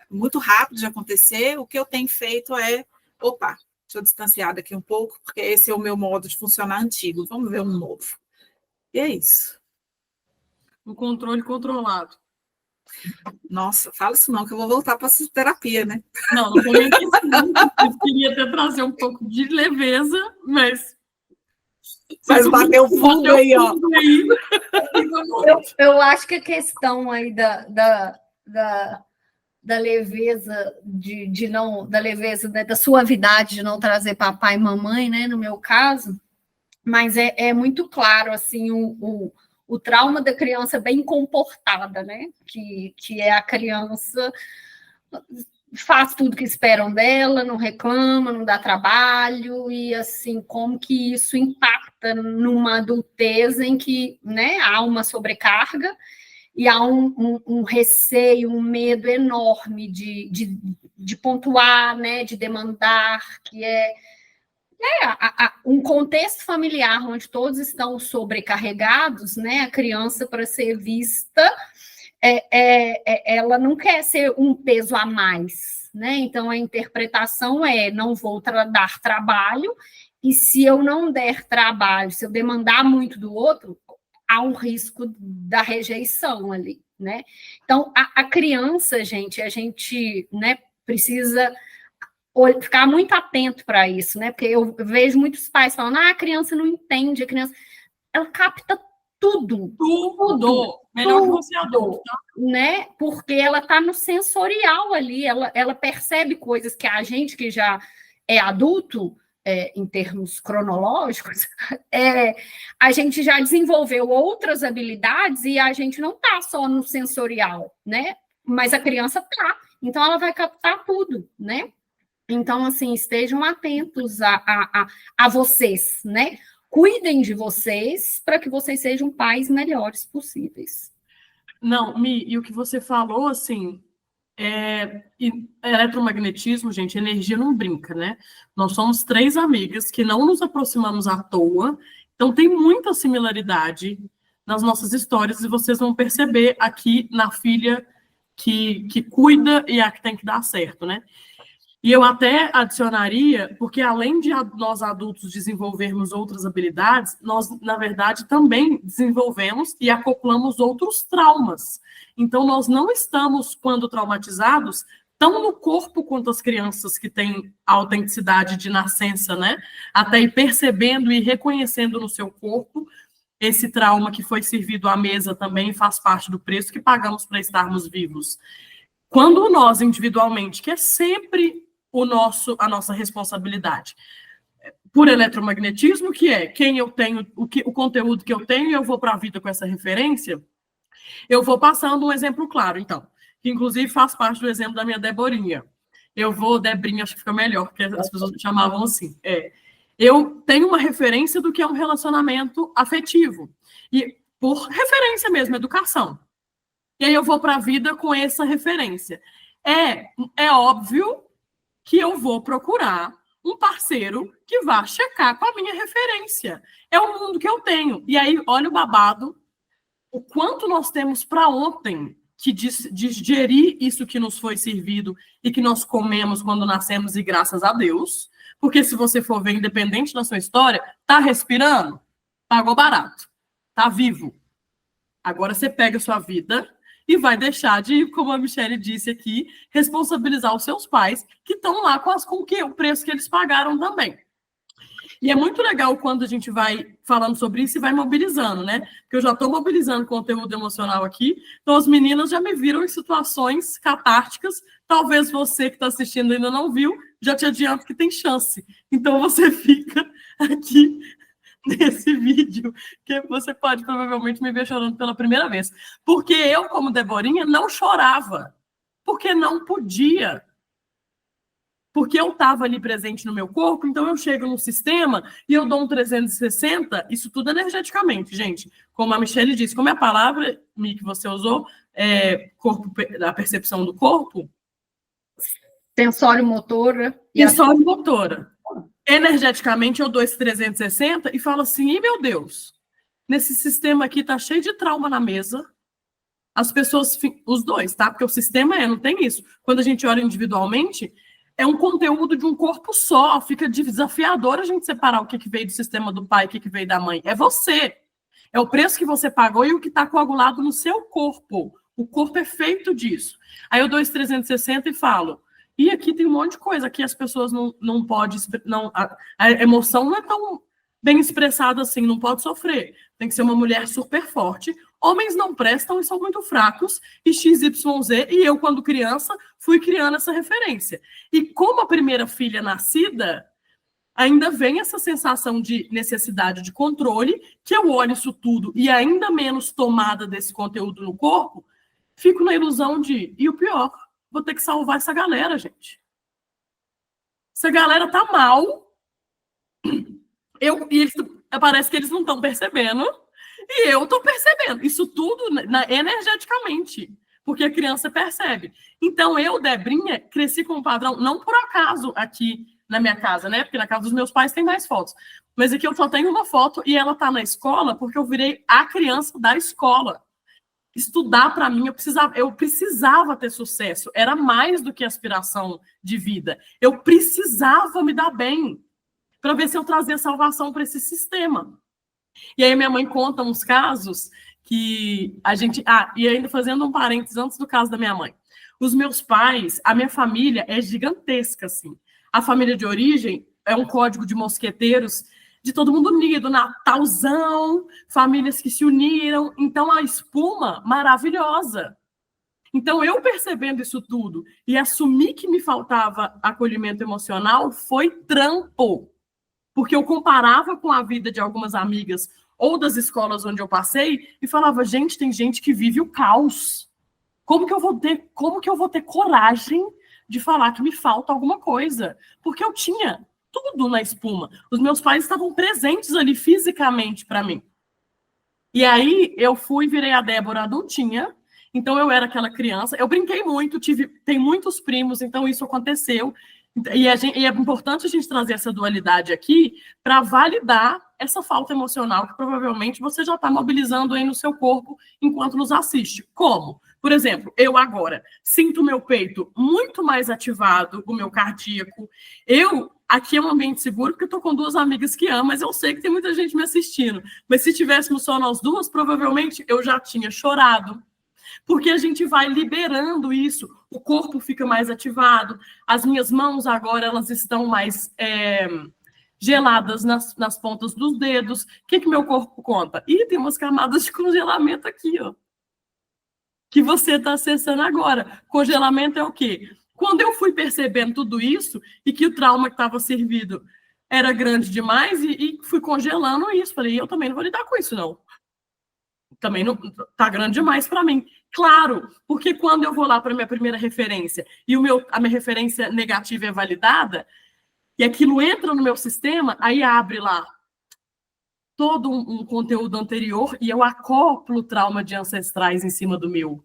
muito rápido de acontecer. O que eu tenho feito é, opa, deixa eu distanciar daqui um pouco, porque esse é o meu modo de funcionar antigo. Vamos ver um novo. E é isso. O controle controlado. Nossa, fala isso não, que eu vou voltar para essa terapia, né? Não comentei isso não. Eu queria até trazer um pouco de leveza, mas... Mas bateu fundo aí, ó. Eu acho que a questão aí da leveza da leveza, né, da suavidade de não trazer papai e mamãe, né, no meu caso, mas é muito claro assim o trauma da criança bem comportada, né? Que é a criança faz tudo que esperam dela, não reclama, não dá trabalho, e assim, como que isso impacta numa adultez em que, né, há uma sobrecarga e há um receio, um medo enorme de pontuar, né, de demandar, que um contexto familiar onde todos estão sobrecarregados, né? A criança, para ser vista, ela não quer ser um peso a mais, né? Então, a interpretação é: não vou dar trabalho, e se eu não der trabalho, se eu demandar muito do outro, há um risco da rejeição ali, né? Então, a criança, gente, a gente, né, precisa ficar muito atento para isso, né? Porque eu vejo muitos pais falando: a criança não entende, a criança... Ela capta tudo. Melhor que você adulto, tá? Né? Porque ela está no sensorial ali, ela percebe coisas que a gente, que já é adulto, em termos cronológicos, a gente já desenvolveu outras habilidades e a gente não está só no sensorial, né? Mas a criança está, então ela vai captar tudo, né? Então, assim, estejam atentos a vocês, né? Cuidem de vocês para que vocês sejam pais melhores possíveis. Não, Mi, e o que você falou, assim, eletromagnetismo, gente, energia não brinca, né? Nós somos 3 amigas que não nos aproximamos à toa, então tem muita similaridade nas nossas histórias, e vocês vão perceber aqui na filha que cuida e a que tem que dar certo, né? E eu até adicionaria, porque além de nós adultos desenvolvermos outras habilidades, nós, na verdade, também desenvolvemos e acoplamos outros traumas. Então, nós não estamos, quando traumatizados, tão no corpo quanto as crianças que têm a autenticidade de nascença, né? Até ir percebendo e reconhecendo no seu corpo esse trauma que foi servido à mesa também faz parte do preço que pagamos para estarmos vivos. Quando nós, individualmente, que é sempre a nossa responsabilidade, por eletromagnetismo, que é quem eu tenho, o conteúdo que eu tenho, eu vou para a vida com essa referência, eu vou passando um exemplo claro, então, que inclusive faz parte do exemplo da minha Deborinha. Debrinha, acho que fica melhor, porque as pessoas me chamavam assim. Eu tenho uma referência do que é um relacionamento afetivo, e por referência mesmo, educação. E aí eu vou para a vida com essa referência. É óbvio que eu vou procurar um parceiro que vá checar com a minha referência. É o mundo que eu tenho. E aí, olha o babado, o quanto nós temos para ontem que digerir isso que nos foi servido e que nós comemos quando nascemos, e graças a Deus. Porque se você for ver, independente da sua história, tá respirando? Pagou barato. Tá vivo. Agora você pega a sua vida e vai deixar de, como a Michelle disse aqui, responsabilizar os seus pais, que estão lá com o preço que eles pagaram também. E é muito legal quando a gente vai falando sobre isso e vai mobilizando, né? Porque eu já estou mobilizando conteúdo emocional aqui, então as meninas já me viram em situações catárticas. Talvez você que está assistindo ainda não viu, já te adianto que tem chance. Então você fica aqui nesse vídeo, que você pode provavelmente me ver chorando pela primeira vez. Porque eu, como Deborinha, não chorava. Porque não podia. Porque eu estava ali presente no meu corpo, então eu chego no sistema e eu dou um 360, isso tudo energeticamente, gente. Como a Michelle disse, como é a palavra que você usou, corpo, a percepção do corpo? Sensório-motora. Sensório-motora. Energeticamente, eu dou esse 360 e falo assim, e meu Deus, nesse sistema aqui tá cheio de trauma na mesa, as pessoas, os dois, tá? Porque o sistema não tem isso. Quando a gente olha individualmente, é um conteúdo de um corpo só, fica desafiador a gente separar o que veio do sistema do pai e o que veio da mãe. É você. É o preço que você pagou e o que está coagulado no seu corpo. O corpo é feito disso. Aí eu dou esse 360 e falo, e aqui tem um monte de coisa que as pessoas não podem... A emoção não é tão bem expressada assim, não pode sofrer. Tem que ser uma mulher super forte. Homens não prestam e são muito fracos, e XYZ, e eu, quando criança, fui criando essa referência. E como a primeira filha nascida, ainda vem essa sensação de necessidade de controle, que eu olho isso tudo e ainda menos tomada desse conteúdo no corpo, fico na ilusão de, e o pior, vou ter que salvar essa galera, gente. Essa galera tá mal, parece que eles não estão percebendo, e eu estou percebendo. Isso tudo energeticamente, porque a criança percebe. Então, eu, Debrinha, cresci com um padrão, não por acaso aqui na minha casa, né? Porque na casa dos meus pais tem mais fotos. Mas aqui eu só tenho uma foto e ela está na escola porque eu virei a criança da escola. Estudar, para mim, eu precisava ter sucesso. Era mais do que aspiração de vida. Eu precisava me dar bem para ver se eu trazia salvação para esse sistema. E aí minha mãe conta uns casos que a gente... e ainda fazendo um parênteses antes do caso da minha mãe. Os meus pais, a minha família é gigantesca, assim. A família de origem é um código de mosqueteiros, de todo mundo unido, Natalzão, famílias que se uniram. Então, a espuma maravilhosa. Então, eu percebendo isso tudo e assumir que me faltava acolhimento emocional foi trampo. Porque eu comparava com a vida de algumas amigas ou das escolas onde eu passei e falava, gente, tem gente que vive o caos. Como que eu vou ter coragem de falar que me falta alguma coisa? Porque eu tinha tudo na espuma. Os meus pais estavam presentes ali fisicamente para mim. E aí eu virei a Débora adultinha, então eu era aquela criança. Eu brinquei muito, tem muitos primos, então isso aconteceu. E é importante a gente trazer essa dualidade aqui para validar essa falta emocional que provavelmente você já está mobilizando aí no seu corpo enquanto nos assiste. Como? Por exemplo, eu agora sinto o meu peito muito mais ativado, o meu cardíaco. Aqui é um ambiente seguro porque eu estou com duas amigas que amam, mas eu sei que tem muita gente me assistindo. Mas se tivéssemos só nós duas, provavelmente eu já tinha chorado. Porque a gente vai liberando isso, o corpo fica mais ativado, as minhas mãos agora elas estão mais geladas nas pontas dos dedos. O que meu corpo conta? Tem umas camadas de congelamento aqui, ó, que você está acessando agora. Congelamento é o quê? Quando eu fui percebendo tudo isso e que o trauma que estava servido era grande demais e fui congelando isso, falei, eu também não vou lidar com isso, não. Também não está grande demais para mim. Claro, porque quando eu vou lá para a minha primeira referência e a minha referência negativa é validada, e aquilo entra no meu sistema, aí abre lá todo um conteúdo anterior e eu acoplo o trauma de ancestrais em cima do meu.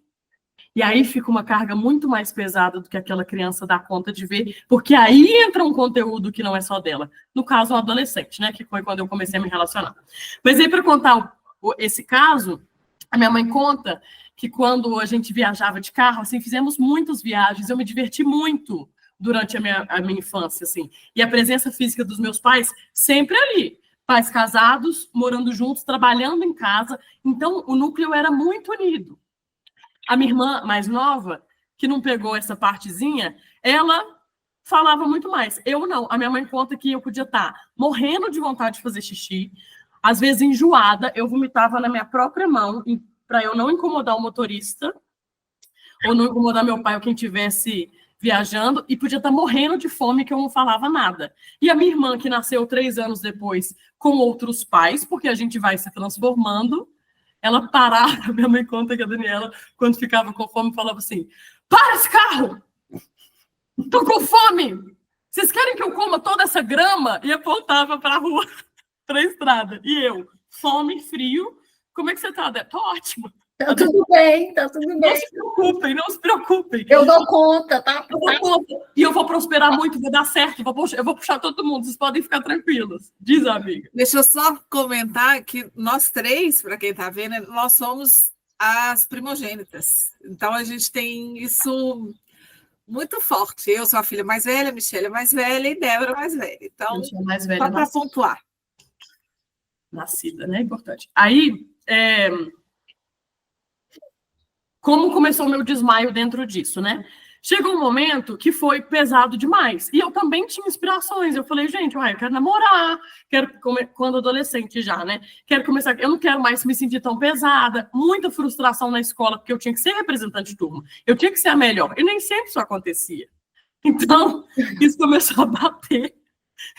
E aí fica uma carga muito mais pesada do que aquela criança dá conta de ver, porque aí entra um conteúdo que não é só dela. No caso, um adolescente, né? Que foi quando eu comecei a me relacionar. Mas aí, para contar esse caso, a minha mãe conta que quando a gente viajava de carro, assim, fizemos muitas viagens, eu me diverti muito durante a minha infância, assim. E a presença física dos meus pais sempre ali. Pais casados, morando juntos, trabalhando em casa. Então, o núcleo era muito unido. A minha irmã mais nova, que não pegou essa partezinha, ela falava muito mais. Eu não. A minha mãe conta que eu podia estar morrendo de vontade de fazer xixi, às vezes enjoada, eu vomitava na minha própria mão para eu não incomodar o motorista ou não incomodar meu pai ou quem tivesse viajando, e podia estar morrendo de fome que eu não falava nada. E a minha irmã, que nasceu 3 anos depois com outros pais, porque a gente vai se transformando, ela parava, minha mãe conta que a Daniela, quando ficava com fome, falava assim, para esse carro! Tô com fome! Vocês querem que eu coma toda essa grama? E apontava para a rua, para a estrada. E eu, fome, frio, como é que você tá, Débora? Tô ótima. Tá tudo bem, tá tudo Não bem. se preocupem, não se preocupem. Eu dou conta, tá? Eu dou conta. E eu vou prosperar muito, vai dar certo. Eu vou puxar todo mundo, vocês podem ficar tranquilos. Diz, amiga. Deixa eu só comentar que nós 3, para quem está vendo, nós somos as primogênitas. Então, a gente tem isso muito forte. Eu sou a filha mais velha, Michelle é mais velha e Débora é mais velha. Então, Eu sou mais velha, só para pontuar. Nascida, né? Importante. Aí, como começou o meu desmaio dentro disso, né? Chegou um momento que foi pesado demais. E eu também tinha inspirações. Eu falei, gente, eu quero namorar, quando adolescente já, né? Quero começar, eu não quero mais me sentir tão pesada. Muita frustração na escola, porque eu tinha que ser representante de turma. Eu tinha que ser a melhor. E nem sempre isso acontecia. Então, isso começou a bater.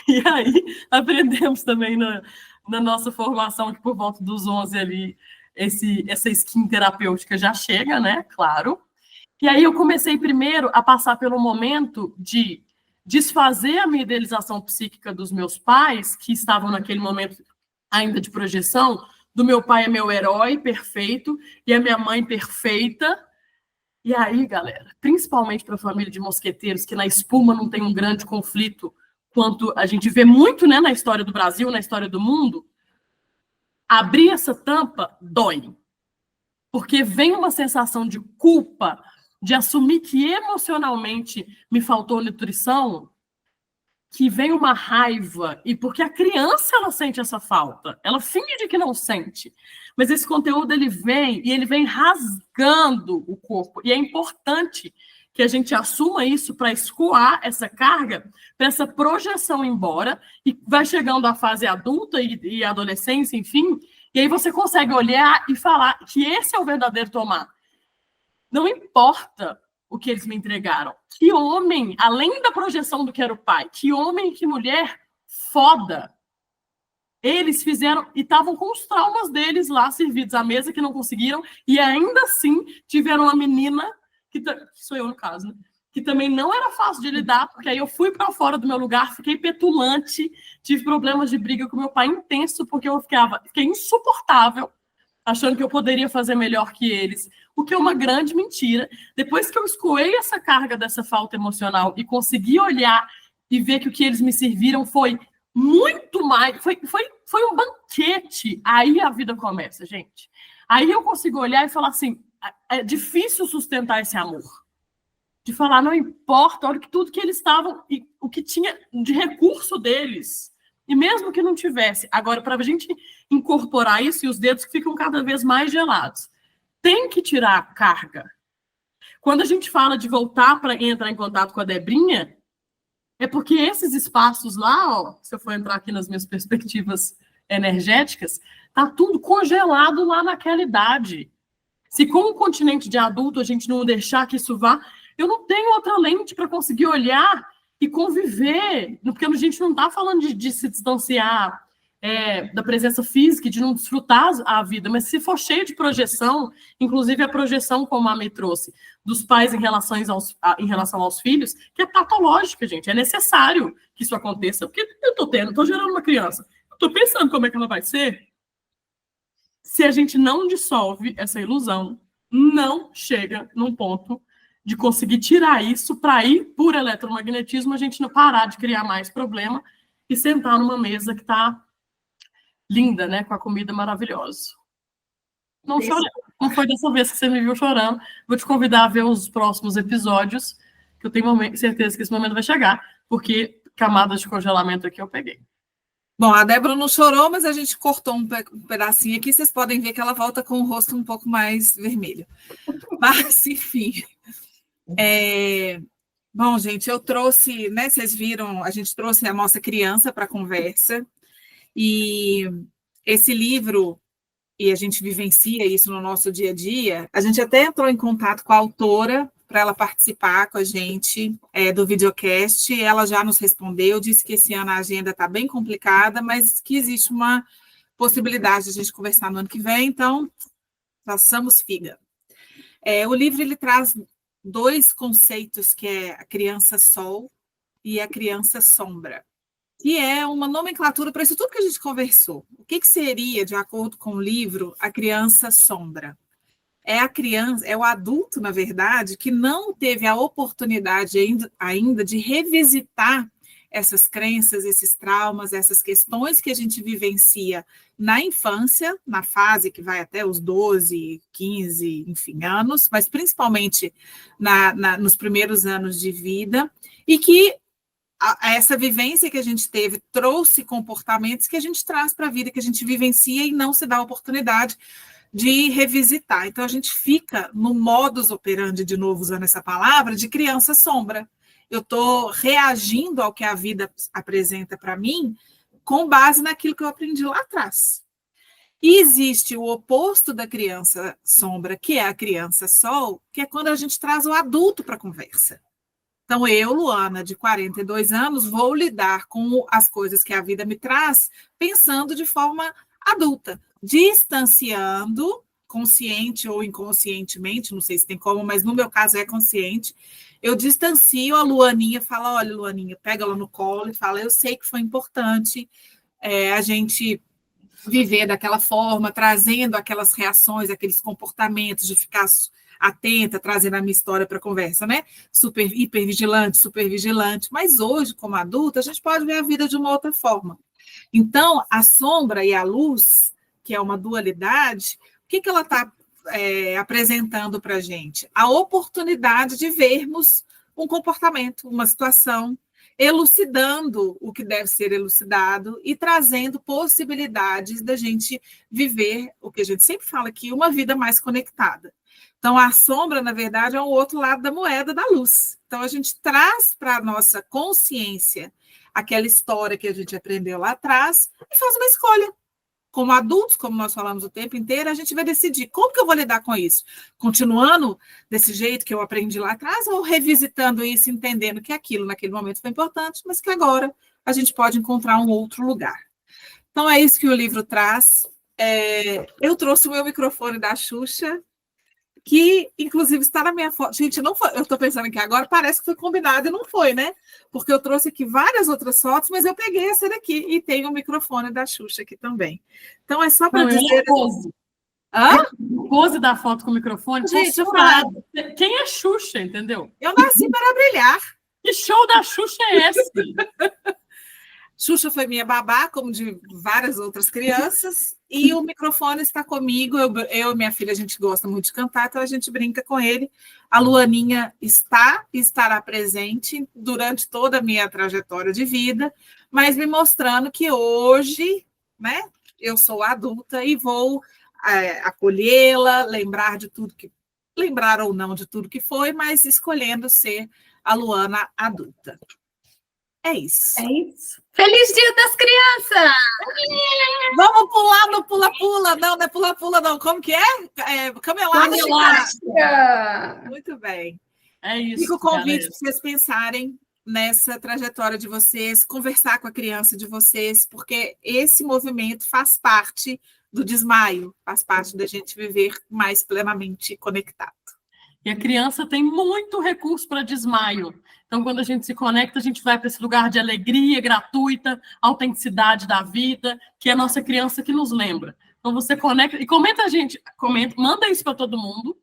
E aí, aprendemos também na nossa formação, que por volta dos 11 ali, essa skin terapêutica já chega, né? Claro. E aí eu comecei primeiro a passar pelo momento de desfazer a minha idealização psíquica dos meus pais, que estavam naquele momento ainda de projeção, do meu pai é meu herói perfeito e a minha mãe perfeita. E aí, galera, principalmente para a família de mosqueteiros, que na espuma não tem um grande conflito, quanto a gente vê muito, né, na história do Brasil, na história do mundo, abrir essa tampa dói. Porque vem uma sensação de culpa, de assumir que emocionalmente me faltou nutrição, que vem uma raiva, e porque a criança ela sente essa falta, ela finge que não sente, mas esse conteúdo ele vem, e ele vem rasgando o corpo, e é importante que a gente assuma isso para escoar essa carga, para essa projeção embora, e vai chegando a fase adulta e adolescência, enfim, e aí você consegue olhar e falar que esse é o verdadeiro tomar. Não importa o que eles me entregaram. Que homem, além da projeção do que era o pai, que homem e que mulher foda. Eles fizeram e estavam com os traumas deles lá servidos à mesa que não conseguiram e ainda assim tiveram uma menina, que sou eu no caso, né? Que também não era fácil de lidar, porque aí eu fui para fora do meu lugar, fiquei petulante, tive problemas de briga com meu pai intenso, porque fiquei insuportável, achando que eu poderia fazer melhor que eles, o que é uma grande mentira. Depois que eu escoei essa carga dessa falta emocional e consegui olhar e ver que o que eles me serviram foi muito mais, foi um banquete, aí a vida começa, gente. Aí eu consigo olhar e falar assim, é difícil sustentar esse amor. De falar, não importa, olha tudo que eles estavam, e o que tinha de recurso deles, e mesmo que não tivesse. Agora, para a gente incorporar isso, e os dedos ficam cada vez mais gelados, tem que tirar a carga. Quando a gente fala de voltar para entrar em contato com a Debrinha, é porque esses espaços lá, ó, se eu for entrar aqui nas minhas perspectivas energéticas, tá tudo congelado lá naquela idade. Se com o continente de adulto a gente não deixar que isso vá, eu não tenho outra lente para conseguir olhar e conviver, porque a gente não está falando de se distanciar da presença física, de não desfrutar a vida, mas se for cheio de projeção, inclusive a projeção, como a me trouxe, dos pais em relação aos filhos, que é patológica, gente, é necessário que isso aconteça, porque eu estou gerando uma criança, eu estou pensando como é que ela vai ser. Se a gente não dissolve essa ilusão, não chega num ponto de conseguir tirar isso para ir por eletromagnetismo, a gente não parar de criar mais problema e sentar numa mesa que está linda, né, com a comida maravilhosa. Não chorei. Não foi dessa vez que você me viu chorando. Vou te convidar a ver os próximos episódios, que eu tenho certeza que esse momento vai chegar, porque camadas de congelamento aqui eu peguei. Bom, a Débora não chorou, mas a gente cortou um pedacinho aqui. Vocês podem ver que ela volta com o rosto um pouco mais vermelho. Mas, enfim. Bom, gente, eu trouxe, né? Vocês viram, a gente trouxe a nossa criança para a conversa, e esse livro, e a gente vivencia isso no nosso dia a dia, a gente até entrou em contato com a autora para ela participar com a gente do videocast. Ela já nos respondeu, disse que esse ano a agenda está bem complicada, mas que existe uma possibilidade de a gente conversar no ano que vem, então façamos figa. O livro ele traz dois conceitos, que é a criança sol e a criança sombra, que é uma nomenclatura para isso tudo que a gente conversou. O que seria, de acordo com o livro, a criança sombra? É a criança, é o adulto, na verdade, que não teve a oportunidade ainda de revisitar essas crenças, esses traumas, essas questões que a gente vivencia na infância, na fase que vai até os 12, 15, enfim, anos, mas principalmente nos primeiros anos de vida, e que essa vivência que a gente teve trouxe comportamentos que a gente traz para a vida, que a gente vivencia e não se dá a oportunidade de revisitar. Então, a gente fica no modus operandi, de novo usando essa palavra, de criança sombra. Eu estou reagindo ao que a vida apresenta para mim com base naquilo que eu aprendi lá atrás. E existe o oposto da criança sombra, que é a criança sol, que é quando a gente traz o adulto para a conversa. Então, eu, Luana, de 42 anos, vou lidar com as coisas que a vida me traz pensando de forma adulta, distanciando, consciente ou inconscientemente, não sei se tem como, mas no meu caso é consciente. Eu distancio a Luaninha, falo: olha, Luaninha, pega ela no colo e fala: eu sei que foi importante a gente viver daquela forma, trazendo aquelas reações, aqueles comportamentos de ficar atenta, trazendo a minha história para a conversa, né? Hipervigilante, supervigilante. Mas hoje, como adulta, a gente pode ver a vida de uma outra forma. Então, a sombra e a luz, que é uma dualidade, o que ela está apresentando para a gente? A oportunidade de vermos um comportamento, uma situação, elucidando o que deve ser elucidado e trazendo possibilidades da gente viver, o que a gente sempre fala aqui, uma vida mais conectada. Então, a sombra, na verdade, é o outro lado da moeda da luz. Então, a gente traz para a nossa consciência aquela história que a gente aprendeu lá atrás e faz uma escolha. Como adultos, como nós falamos o tempo inteiro, a gente vai decidir como que eu vou lidar com isso. Continuando desse jeito que eu aprendi lá atrás, ou revisitando isso, entendendo que aquilo naquele momento foi importante, mas que agora a gente pode encontrar um outro lugar. Então, é isso que o livro traz. Eu trouxe o meu microfone da Xuxa, que, inclusive, está na minha foto. Gente, não foi, eu estou pensando aqui agora, parece que foi combinado e não foi, né? Porque eu trouxe aqui várias outras fotos, mas eu peguei essa daqui e tem o microfone da Xuxa aqui também. Então, é só para dizer... Pose. Hã? Pose da foto com o microfone. Gente, eu falo... Quem é Xuxa, entendeu? Eu nasci para brilhar. Que show da Xuxa é esse? Xuxa foi minha babá, como de várias outras crianças, e o microfone está comigo. Eu e minha filha, a gente gosta muito de cantar, então a gente brinca com ele. A Luaninha está e estará presente durante toda a minha trajetória de vida, mas me mostrando que hoje, né, eu sou adulta e vou acolhê-la, lembrar de tudo que... Lembrar ou não de tudo que foi, mas escolhendo ser a Luana adulta. É isso. É isso. Feliz Dia das Crianças! Vamos pular no pula-pula. Não é pula-pula, não. Como que é? Camelástica. Muito bem. É isso. Fica o convite para vocês pensarem nessa trajetória de vocês, conversar com a criança de vocês, porque esse movimento faz parte do desmaio, faz parte da gente viver mais plenamente conectado. E a criança tem muito recurso para desmaio. Então, quando a gente se conecta, a gente vai para esse lugar de alegria gratuita, autenticidade da vida, que é a nossa criança que nos lembra. Então, você conecta e comenta, manda isso para todo mundo.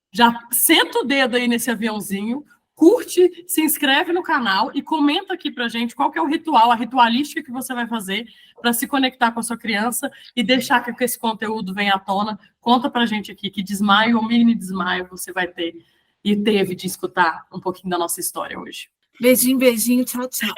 Já senta o dedo aí nesse aviãozinho, curte, se inscreve no canal e comenta aqui para a gente qual que é o ritual, a ritualística que você vai fazer para se conectar com a sua criança e deixar que esse conteúdo venha à tona. Conta para a gente aqui que desmaio ou mini desmaio você vai ter e teve de escutar um pouquinho da nossa história hoje. Beijinho, beijinho, tchau, tchau.